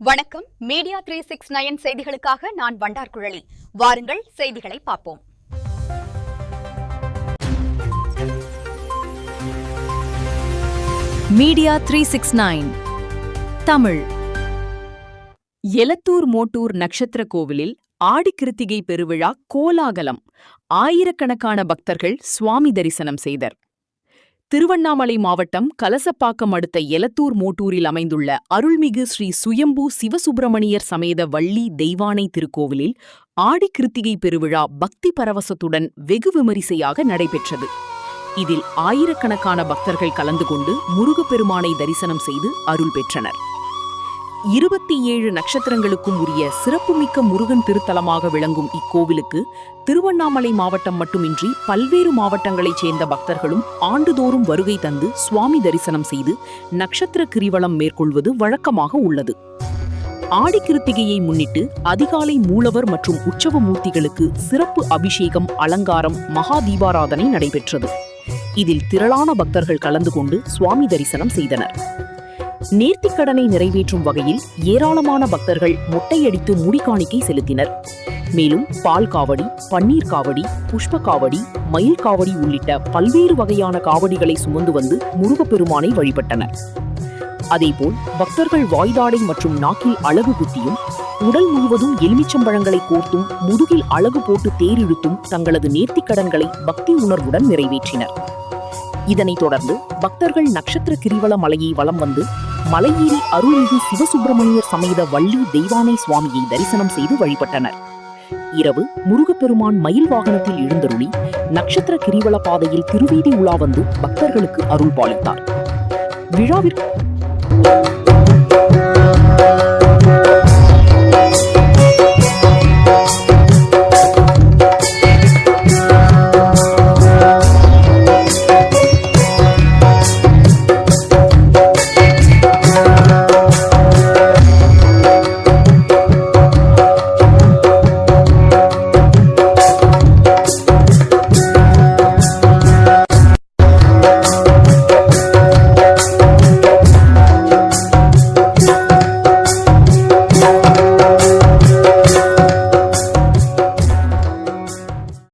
வணக்கம். மீடியா 369 செய்திகளுக்காக நான் வண்டார்குழலி. வாருங்கள் செய்திகளை பார்ப்போம். மீடியா 369 தமிழ். எலத்தூர் மோட்டூர் நட்சத்திர கோவிலில் ஆடி கிருத்திகை பெருவிழா கோலாகலம். ஆயிரக்கணக்கான பக்தர்கள் சுவாமி தரிசனம் செய்தர். திருவண்ணாமலை மாவட்டம் கலசப்பாக்கம் அடுத்த எலத்தூர் மோட்டூரில் அமைந்துள்ள அருள்மிகு ஸ்ரீ சுயம்பு சிவசுப்பிரமணியர் சமேத வள்ளி தெய்வானை திருக்கோவிலில் ஆடி கிருத்திகை பெருவிழா பக்தி பரவசத்துடன் வெகு விமரிசையாக நடைபெற்றது. இதில் ஆயிரக்கணக்கான பக்தர்கள் கலந்து கொண்டு முருகப்பெருமானை தரிசனம் செய்து அருள் பெற்றனர். 27 நட்சத்திரங்களுக்கும் உரிய சிறப்புமிக்க முருகன் திருத்தலமாக விளங்கும் இக்கோவிலுக்கு திருவண்ணாமலை மாவட்டம் மட்டுமின்றி பல்வேறு மாவட்டங்களைச் சேர்ந்த பக்தர்களும் ஆண்டுதோறும் வருகை தந்து சுவாமி தரிசனம் செய்து நட்சத்திர கிரிவலம் மேற்கொள்வது வழக்கமாக உள்ளது. ஆடிக்கிருத்திகையை முன்னிட்டு அதிகாலை மூலவர் மற்றும் உற்சவ மூர்த்திகளுக்கு சிறப்பு அபிஷேகம், அலங்காரம், மகா தீபாராதனை நடைபெற்றது. இதில் திரளான பக்தர்கள் கலந்து கொண்டு சுவாமி தரிசனம் செய்தனர். நேர்த்திக்கடனை நிறைவேற்றும் வகையில் ஏராளமான பக்தர்கள் மொட்டையடித்து முடிகாணிக்கை செலுத்தினர். மேலும் பால் காவடி, பன்னீர் காவடி, புஷ்ப காவடி, மயில் காவடி உள்ளிட்ட பல்வேறு வகையான காவடிகளை சுமந்து வந்து முருகப்பெருமானை வழிபட்டனர். அதேபோல் பக்தர்கள் வாய்தாடை மற்றும் நாக்கில் அழகு குத்தியும், உடல் முழுவதும் எலுமிச்சம்பழங்களை கோர்த்தும், முதுகில் அழகு போட்டு தேரிழுத்தும் தங்களது நேர்த்திக்கடன்களை பக்தி உணர்வுடன் நிறைவேற்றினர். இதனைத் தொடர்ந்து பக்தர்கள் நட்சத்திர கிரிவல மலையை வலம் வந்து மலையேறி அருள்மிகு சிவசுப்பிரமணியர் சமேத வள்ளி தெய்வானை சுவாமியை தரிசனம் செய்து வழிபட்டனர். இரவு முருகப்பெருமான் மயில் வாகனத்தில் எழுந்தருளி நட்சத்திர கிரிவல பாதையில் திருவீதி உலா வந்து பக்தர்களுக்கு அருள் பாலித்தார். விழாவிற்கு